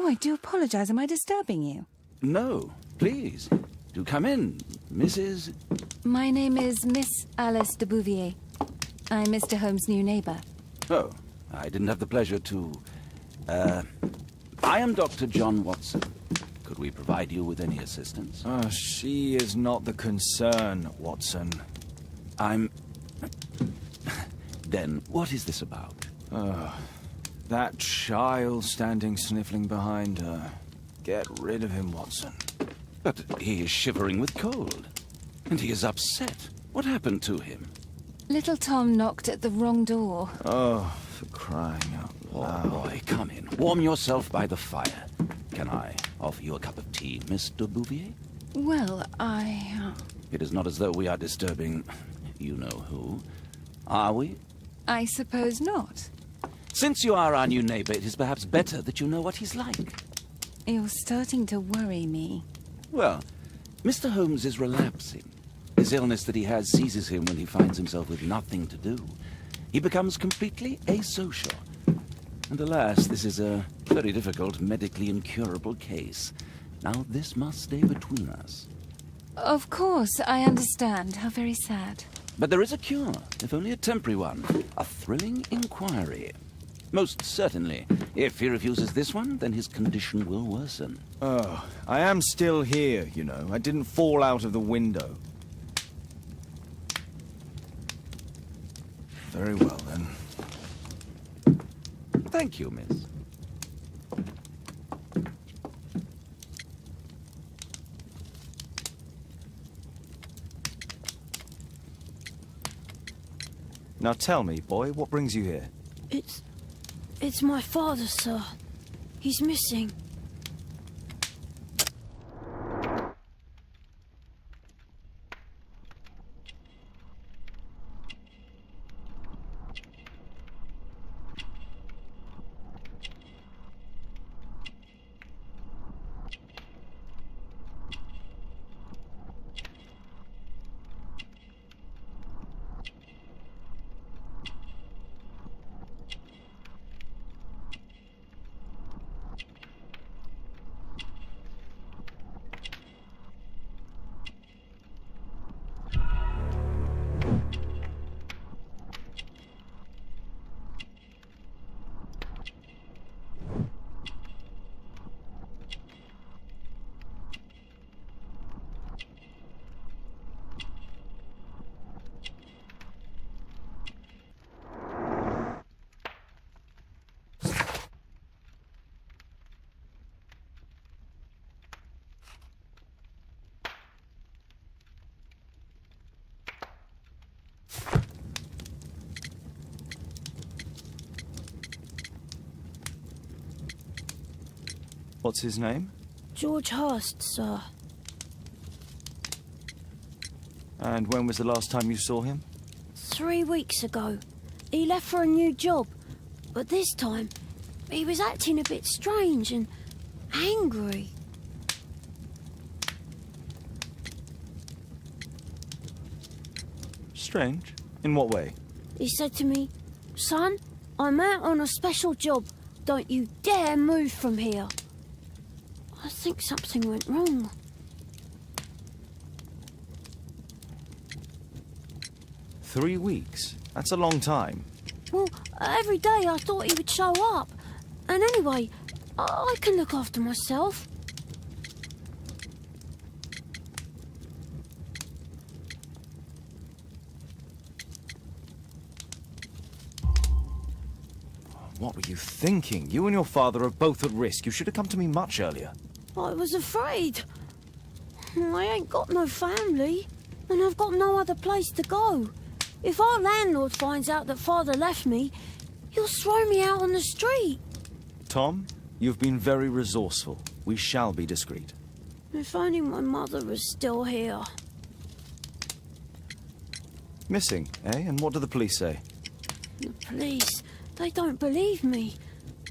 Oh, I do apologize. Am I disturbing you? No, please. Do come in, Mrs. My name is Miss Alice de Bouvier. I'm Mr. Holmes' new neighbor. Oh, I didn't have the pleasure to... I am Dr. John Watson. Could we provide you with any assistance? Oh, she is not the concern, Watson. I'm... Then, what is this about? That child standing sniffling behind her. Get rid of him, Watson. But he is shivering with cold. And he is upset. What happened to him? Little Tom knocked at the wrong door. Oh, for crying out loud. Oh, boy, come in. Warm yourself by the fire. Can I offer you a cup of tea, Miss de Bouvier? Well, It is not as though we are disturbing you-know-who. Are we? I suppose not. Since you are our new neighbor, it is perhaps better that you know what he's like. You're starting to worry me. Well, Mr. Holmes is relapsing. This illness that he has seizes him when he finds himself with nothing to do. He becomes completely asocial. And alas, this is a very difficult, medically incurable case. Now, this must stay between us. Of course, I understand. How very sad. But there is a cure, if only a temporary one. A thrilling inquiry. Most certainly. If he refuses this one, then his condition will worsen. Oh, I am still here, you know. I didn't fall out of the window. Very well, then. Thank you, miss. Now tell me, boy, what brings you here? It's my father, sir. He's missing. What's his name? George Hurst, sir. And when was the last time you saw him? 3 weeks ago. He left for a new job. But this time, he was acting a bit strange and angry. Strange? In what way? He said to me, "Son, I'm out on a special job. Don't you dare move from here." I think something went wrong. "3 weeks? That's a long time. Well, every day I thought he would show up. And anyway, I can look after myself. What were you thinking? You and your father are both at risk. You should have come to me much earlier. I was afraid. I ain't got no family, and I've got no other place to go. If our landlord finds out that Father left me, he'll throw me out on the street. Tom, you've been very resourceful. We shall be discreet. If only my mother was still here. Missing, eh? And what do the police say? The police, they don't believe me.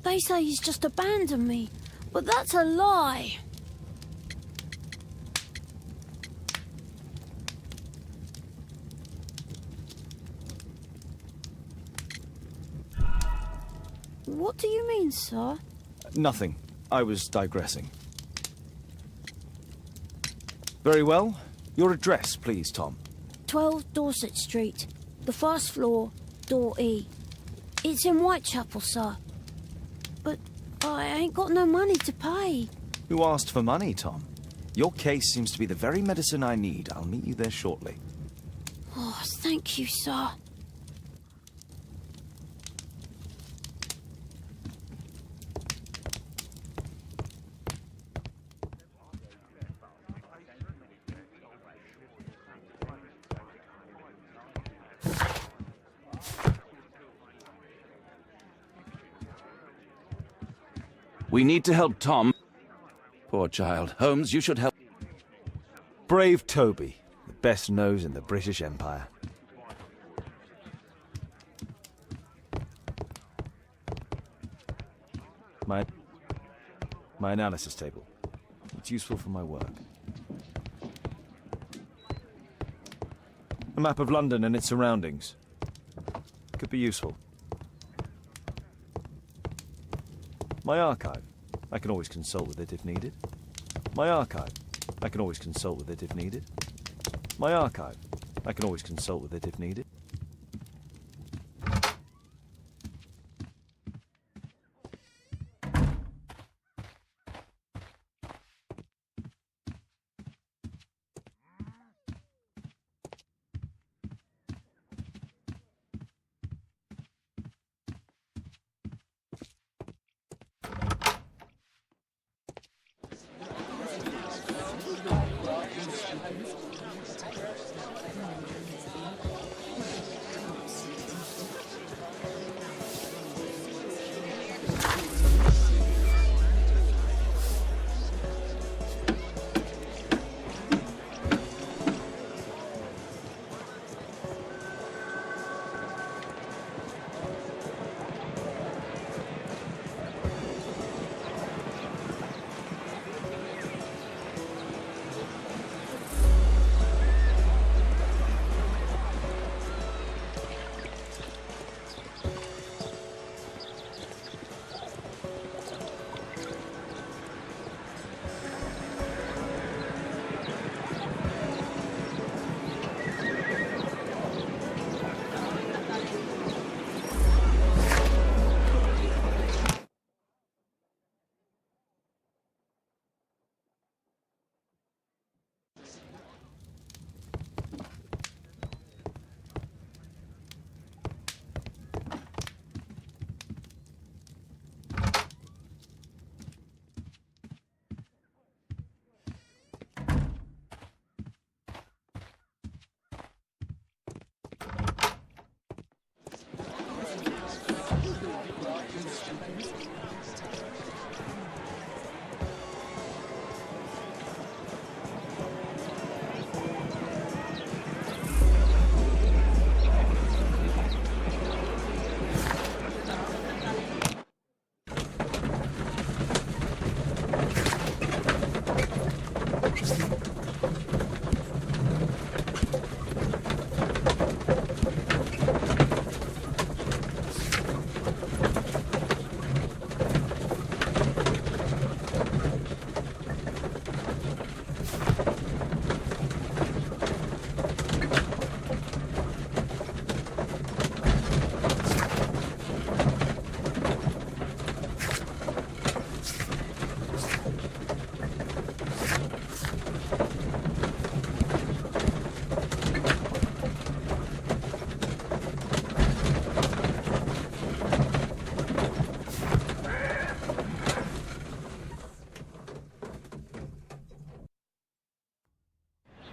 They say he's just abandoned me. But that's a lie. What do you mean, sir? Nothing. I was digressing. Very well. Your address, please, Tom. 12 Dorset Street, the first floor, door E. It's in Whitechapel, sir. But I ain't got no money to pay. Who asked for money, Tom? Your case seems to be the very medicine I need. I'll meet you there shortly. Oh, thank you, sir. We need to help Tom. Poor child. Holmes, you should help. Brave Toby, the best nose in the British Empire. My analysis table. It's useful for my work. A map of London and its surroundings. Could be useful. My archive. I can always consult with it if needed. My archive. I can always consult with it if needed. My archive. I can always consult with it if needed.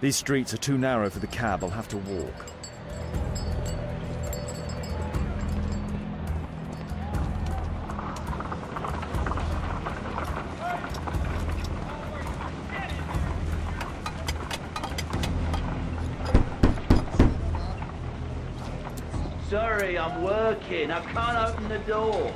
These streets are too narrow for the cab. I'll have to walk. Sorry, I'm working. I can't open the door.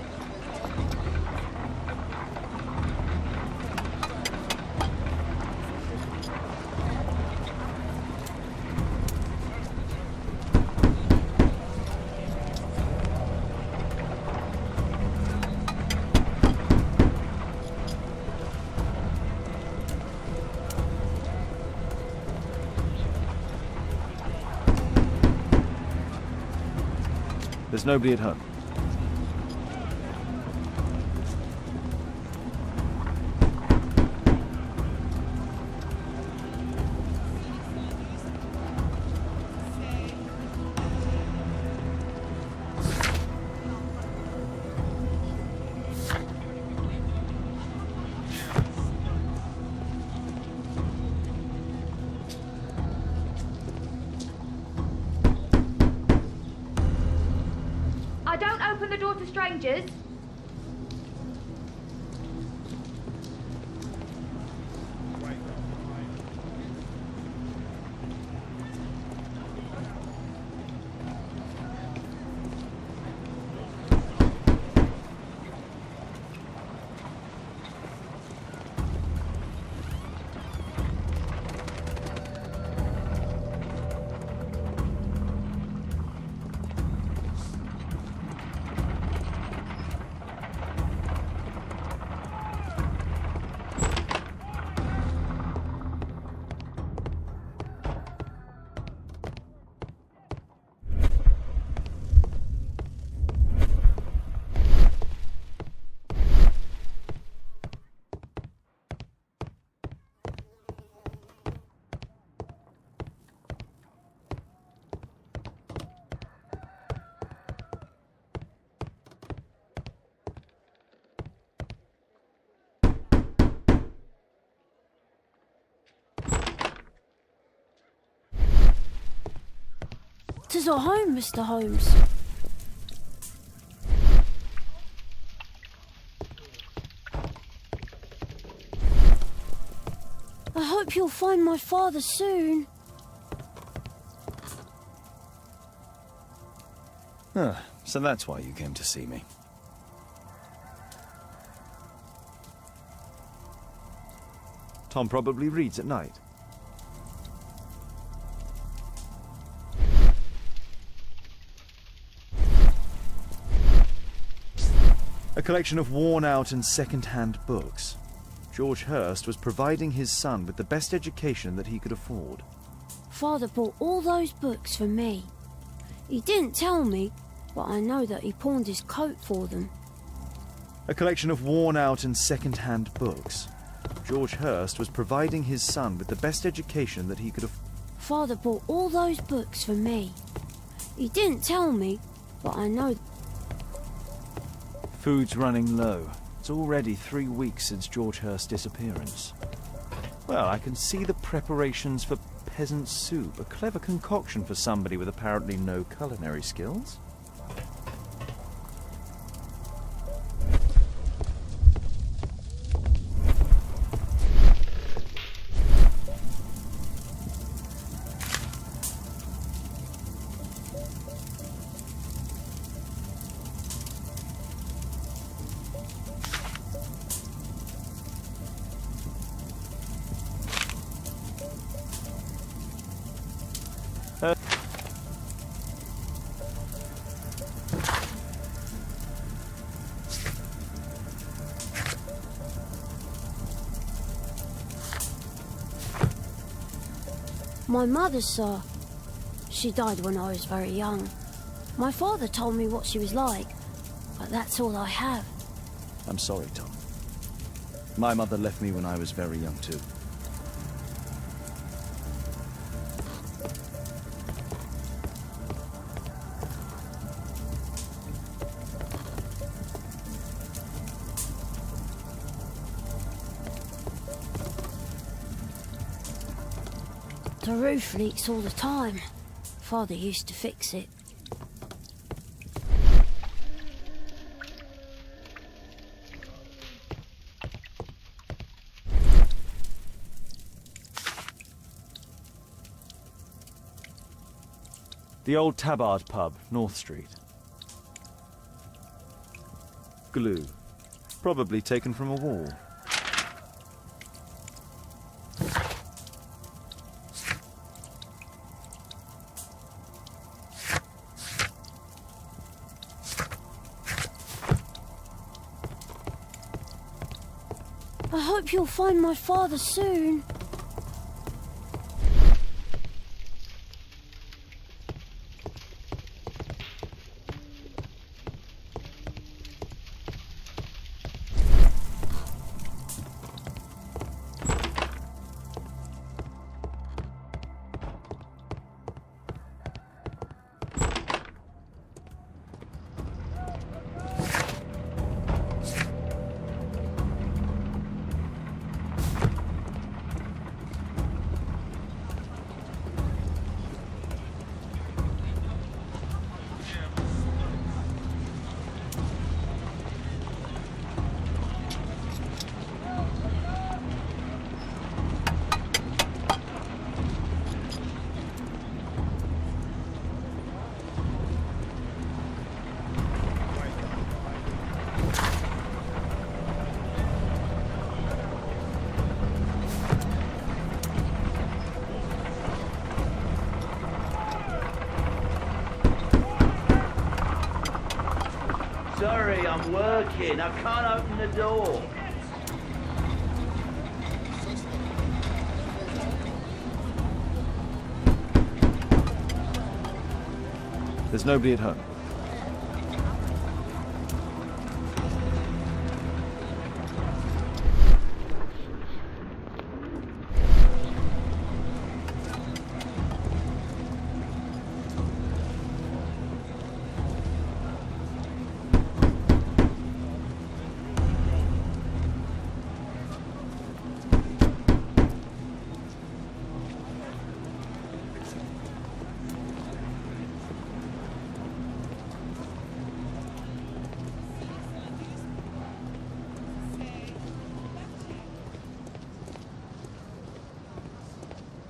There's nobody at home. I don't open the door to strangers. Tis our home, Mr. Holmes. I hope you'll find my father soon. Ah, so that's why you came to see me. Tom probably reads at night. A collection of worn-out and second-hand books. George Hurst was providing his son with the best education that he could afford. Father bought all those books for me. He didn't tell me, but I know that he pawned his coat for them. A collection of worn-out and second-hand books. George Hurst was providing his son with the best education that he could afford. Father bought all those books for me. He didn't tell me, but I know. Food's running low. It's already 3 weeks since George Hurst's disappearance. Well, I can see the preparations for peasant soup, a clever concoction for somebody with apparently no culinary skills. My mother, sir. She died when I was very young. My father told me what she was like, but that's all I have. I'm sorry, Tom. My mother left me when I was very young, too. The roof leaks all the time. Father used to fix it. The old Tabard pub, North Street. Glue. Probably taken from a wall. I hope you'll find my father soon. Sorry, I'm working. I can't open the door. There's nobody at home.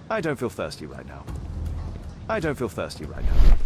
I don't feel thirsty right now. I don't feel thirsty right now.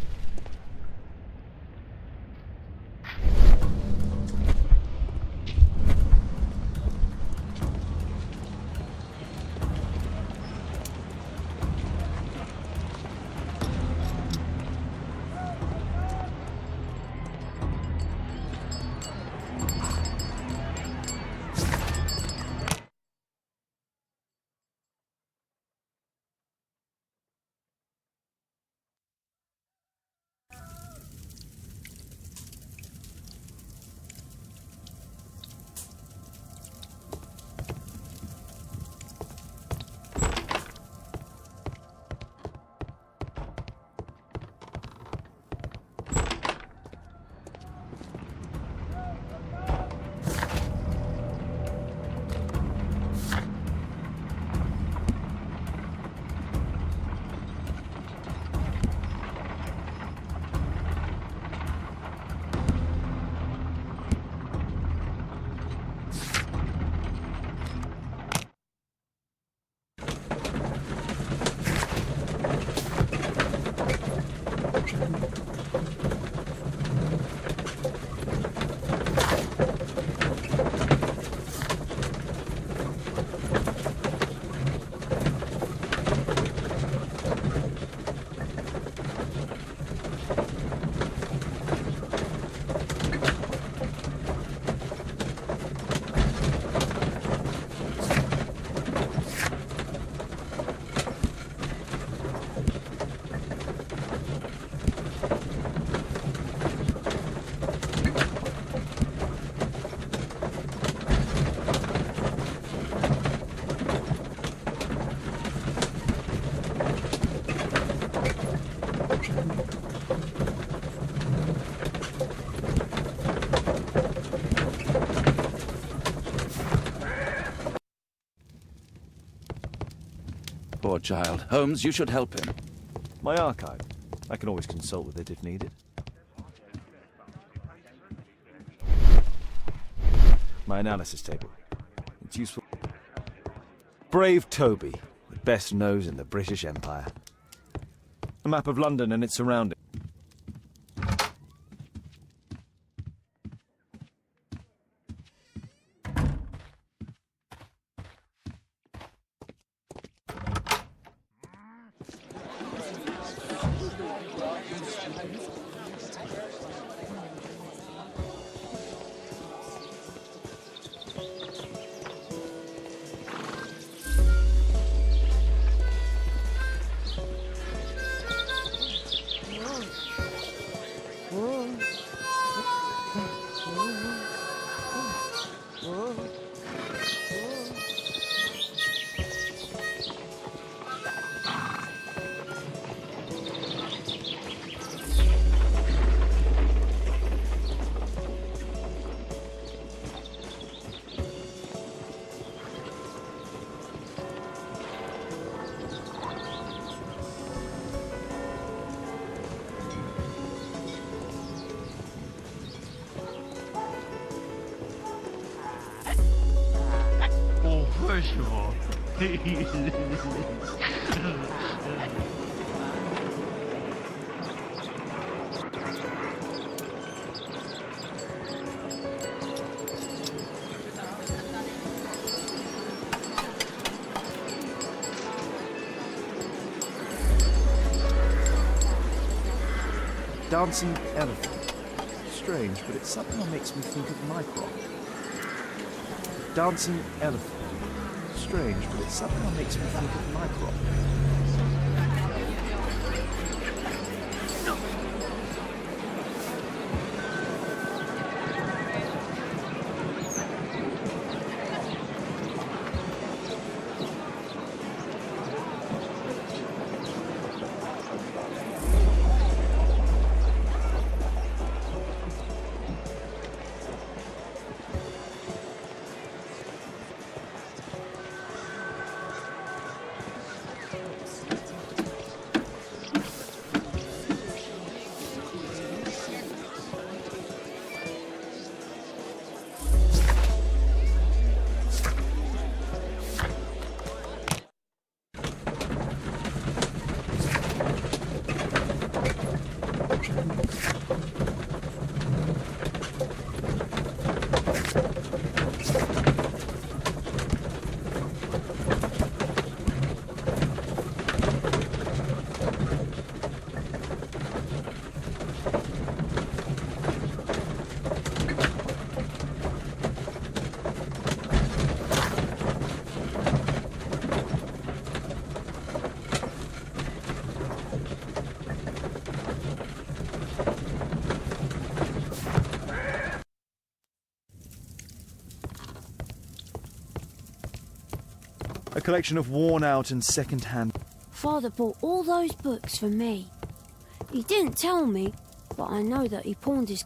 Poor child. Holmes, you should help him. My archive. I can always consult with it if needed. My analysis table. It's useful. Brave Toby, the best nose in the British Empire. A map of London and its surroundings. First of all, Dancing elephant. strange, but it somehow makes me think of Mycroft. Dancing elephant. Strange, but it somehow makes me think of Mycroft. A collection of worn-out and second-hand... Father bought all those books for me. He didn't tell me, but I know that he pawned his...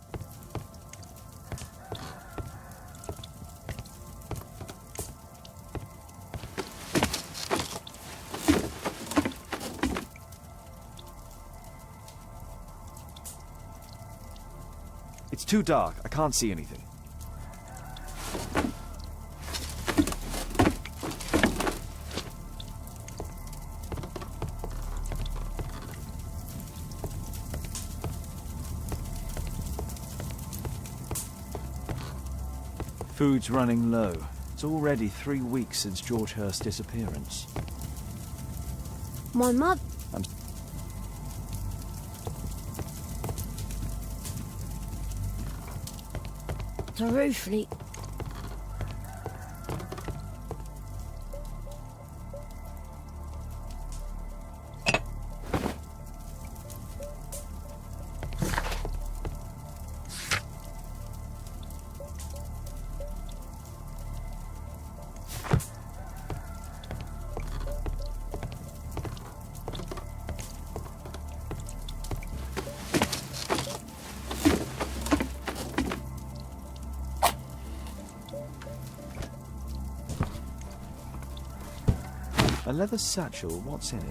It's too dark. I can't see anything. Food's running low. It's already 3 weeks since George Hurst's disappearance. My mother... The roof leak. A leather satchel, what's in it?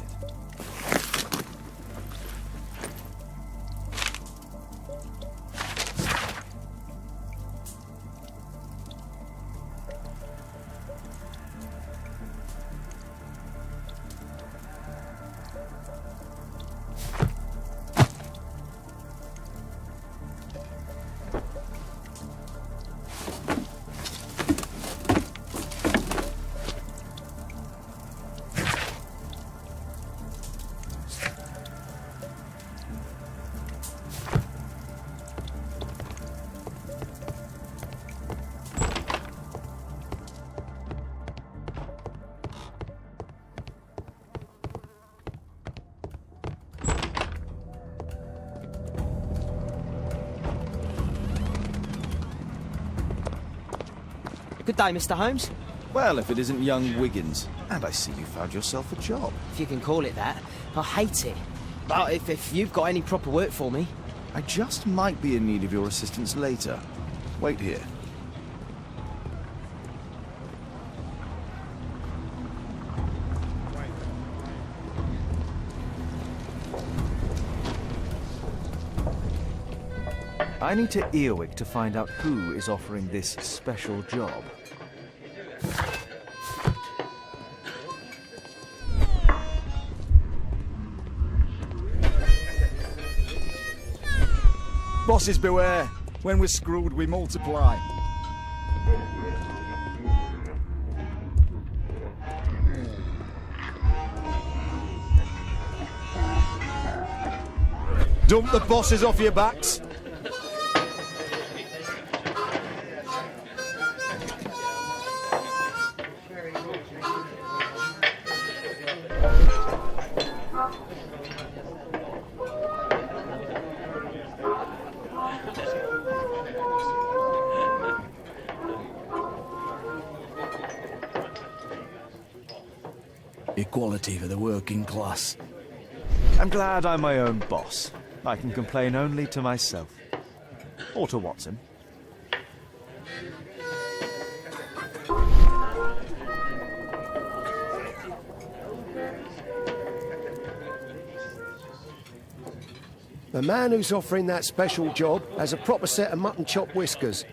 Good day, Mr. Holmes. Well, if it isn't young Wiggins. And I see you found yourself a job. If you can call it that. I hate it. But if you've got any proper work for me... I just might be in need of your assistance later. Wait here. I need to Earwig to find out who is offering this special job. Bosses beware. When we're screwed, we multiply. Dump the bosses off your backs. quality for the working class. I'm glad I'm my own boss. I can complain only to myself. Or to Watson. The man who's offering that special job has a proper set of mutton chop whiskers.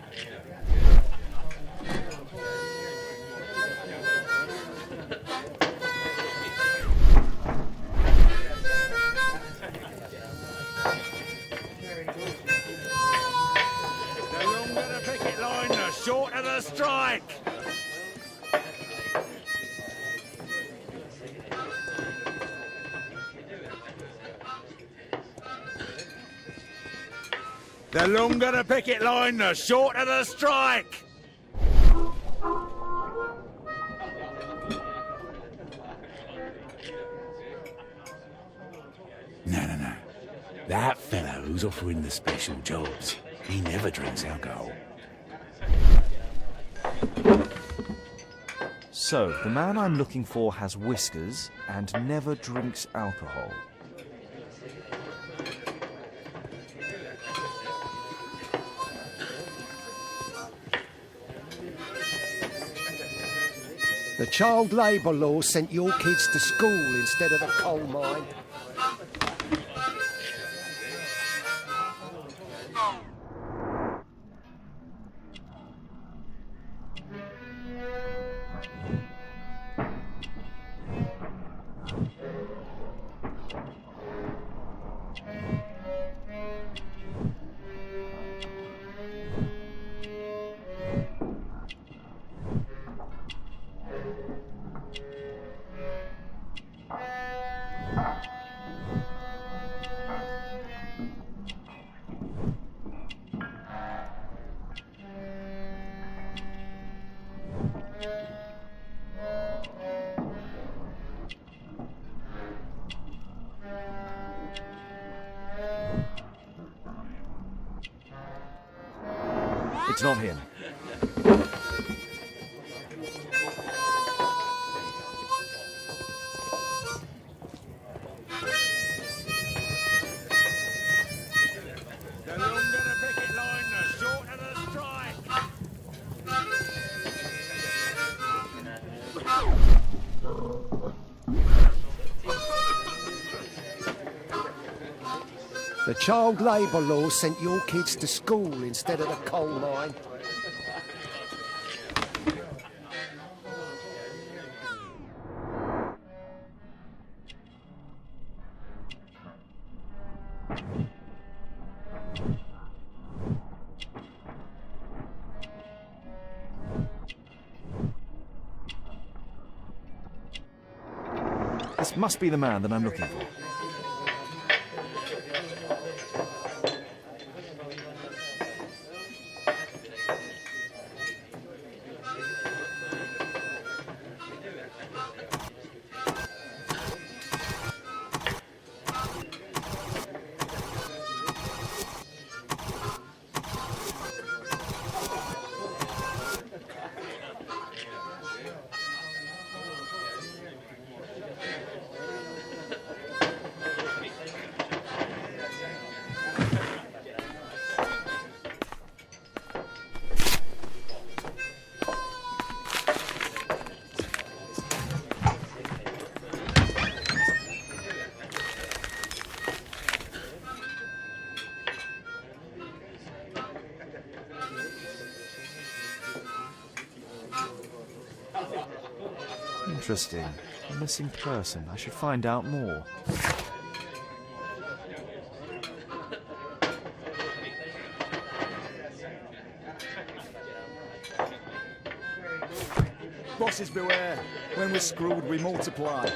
The longer the picket line, the shorter the strike. The longer the picket line, the shorter the strike. No. That fellow who's offering the special jobs, he never drinks alcohol. So, the man I'm looking for has whiskers and never drinks alcohol. The child labour law sent your kids to school instead of the coal mine. It's not him. The longer the picket line, the shorter the strike. The child labour law sent your kids to school instead of the coal mine. This must be the man that I'm looking for. Interesting. A missing person. I should find out more. Bosses beware. When we're screwed, we multiply.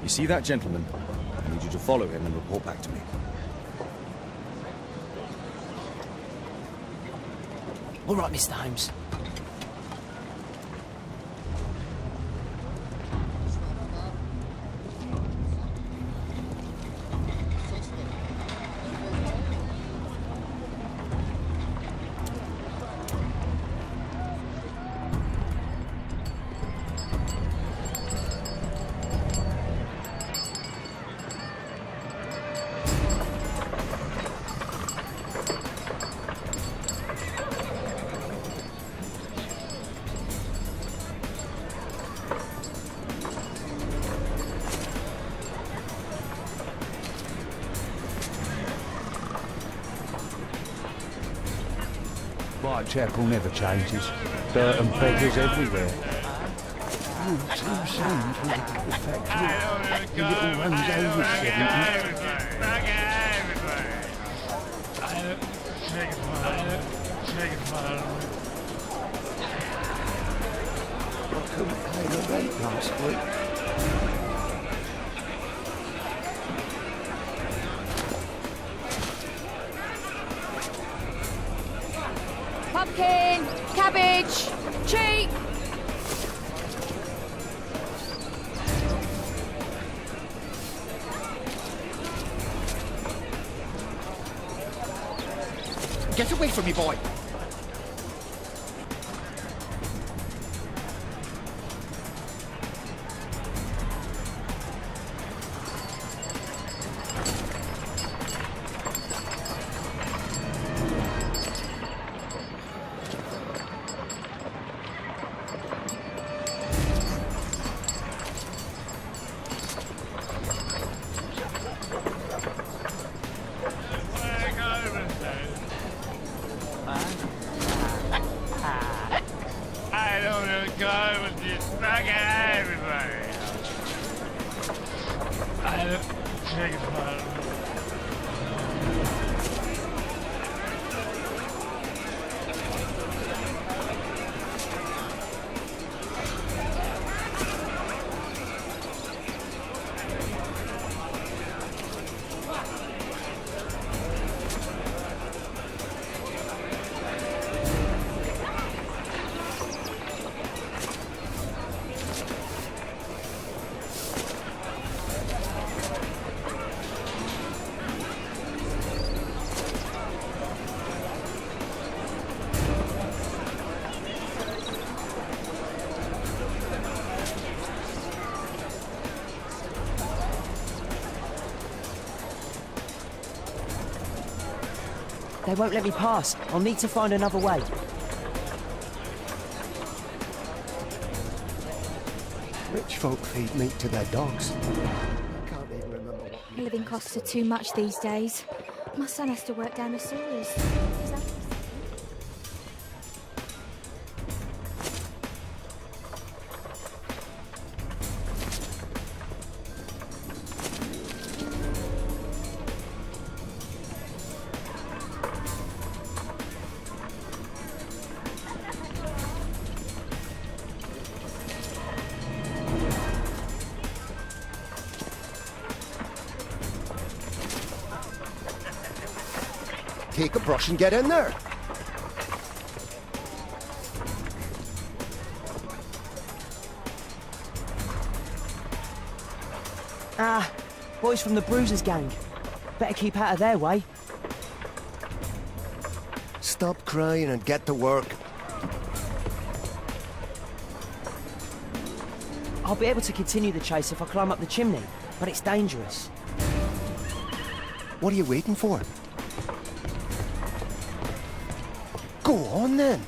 You see that gentleman? I need you to follow him and report back to me. All right, Mr. Holmes. Whitechapel never changes. Dirt and beggars everywhere. You too soon to the factory. The little runs over 70. I couldn't pay the rent last week. Pumpkin, cabbage, cheap. Get away from me, boy! They won't let me pass. I'll need to find another way. Rich folk feed meat to their dogs. I can't even remember what... Living costs are too much these days. My son has to work down the sewers. Take a brush and get in there. Ah, boys from the Bruisers gang. Better keep out of their way. Stop crying and get to work. I'll be able to continue the chase if I climb up the chimney, but it's dangerous. What are you waiting for? Go on then.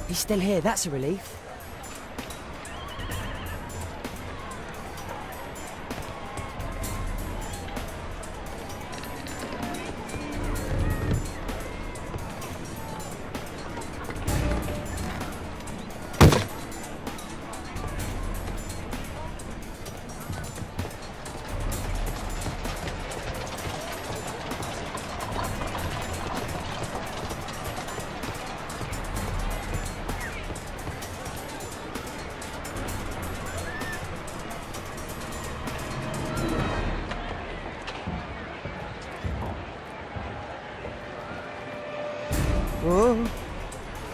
He's still here, that's a relief.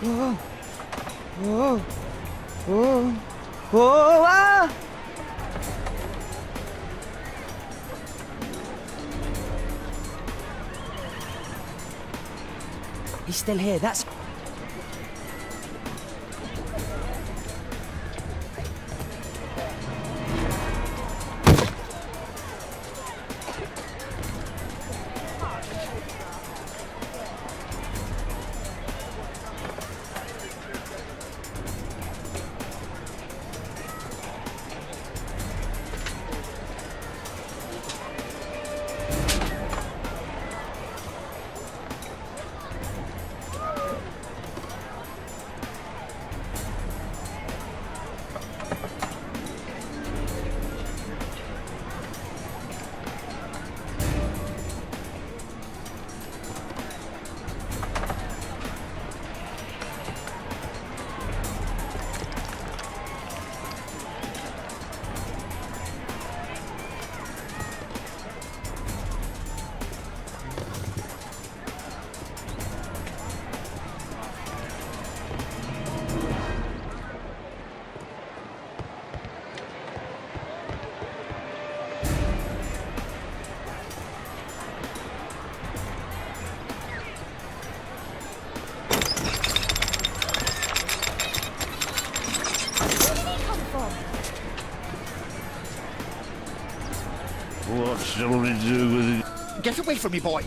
Whoa. Whoa. Whoa. Whoa. Ah! He's still here, that's... What shall we do with it? Get away from me, boy!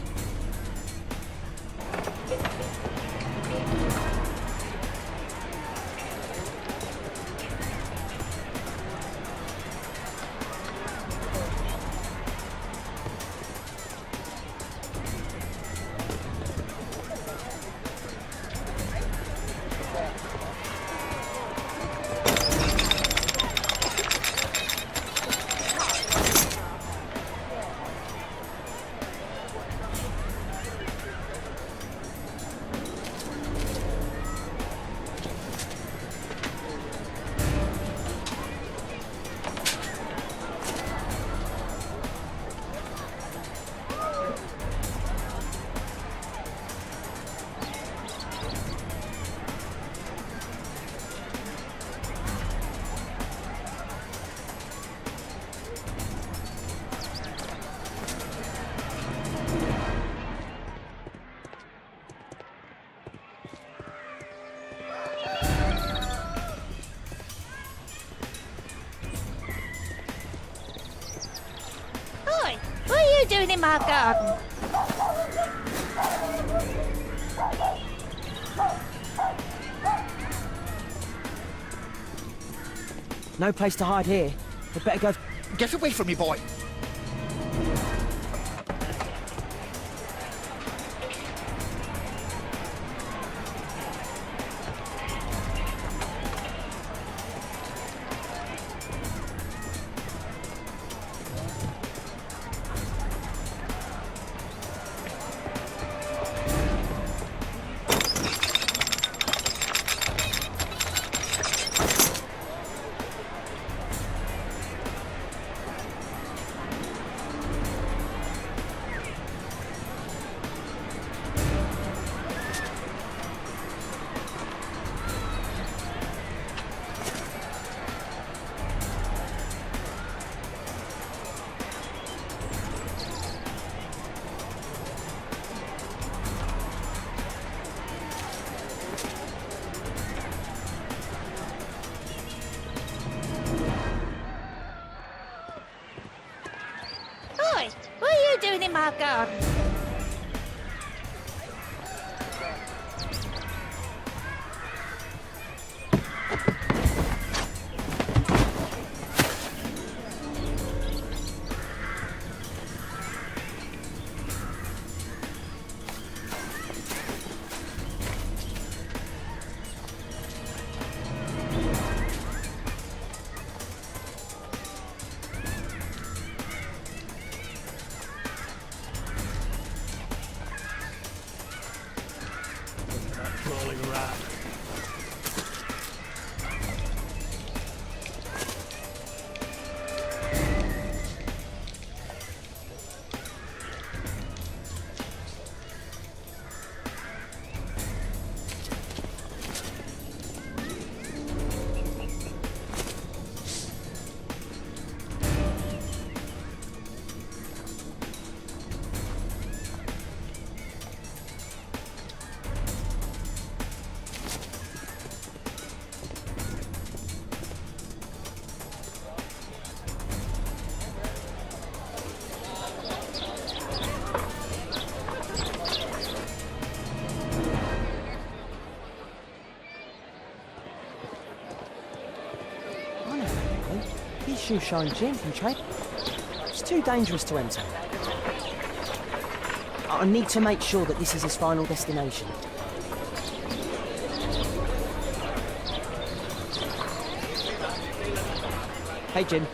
What are you doing in my garden? No place to hide here. We'd better go... Get away from me, boy! What are you doing in my garden? shoeshine gin from trade. It's too dangerous to enter. I need to make sure that this is his final destination. Hey, Jim.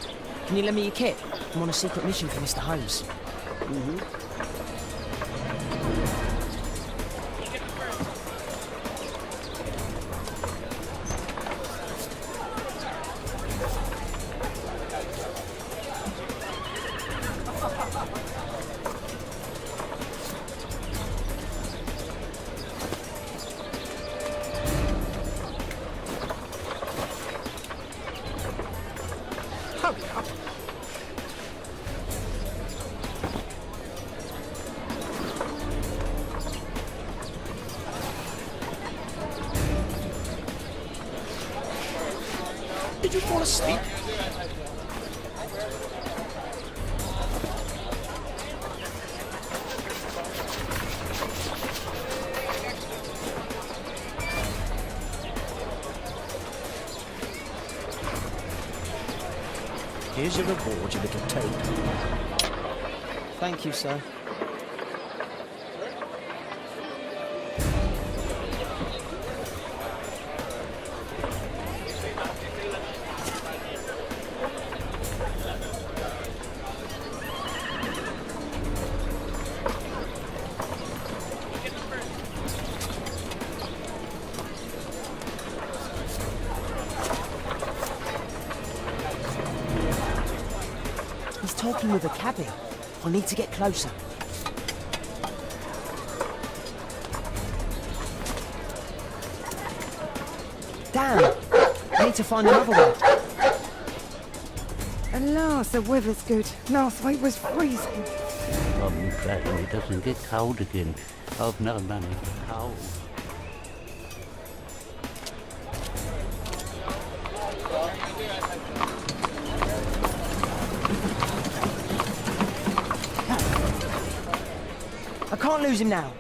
Can you lend me your kit? I'm on a secret mission for Mr. Holmes. Hurry up. Did you fall asleep? Here's your reward, you little toad. Thank you, sir. He's talking with a cabby. I need to get closer. Damn! I need to find another one. At last, the weather's good. Last week was freezing. I'm glad it doesn't get cold again. I've no money for cold. I can't lose him now.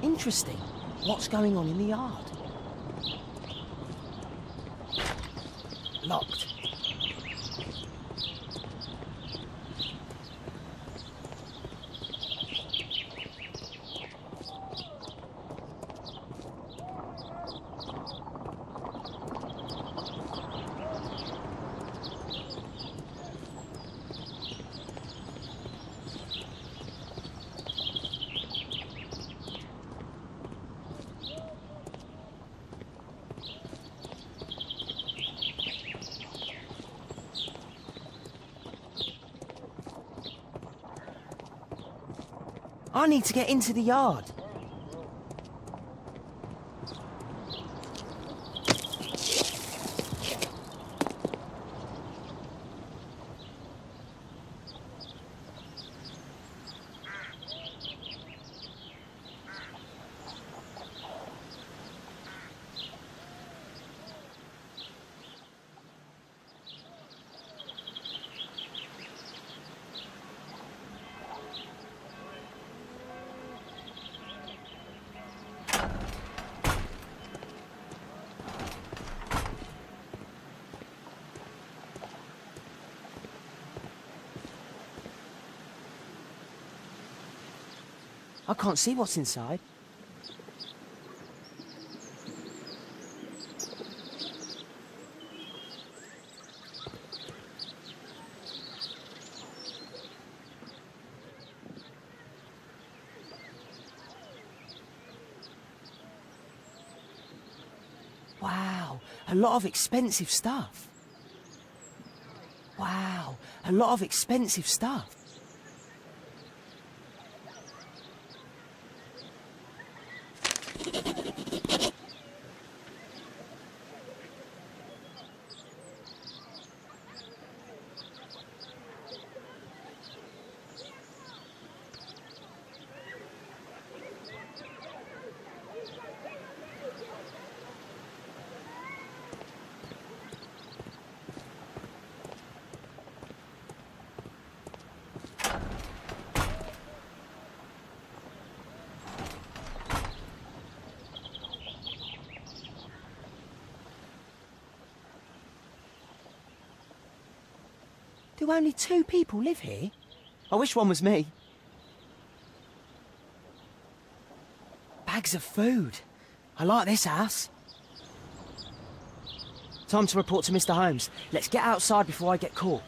Interesting. What's going on in the yard? Locked. I need to get into the yard. I can't see what's inside. Wow, a lot of expensive stuff. Wow, a lot of expensive stuff. Do only 2 people live here? I wish one was me. Bags of food. I like this house. Time to report to Mr. Holmes. Let's get outside before I get caught.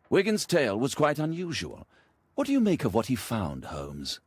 Wigan's tale was quite unusual. What do you make of what he found, Holmes?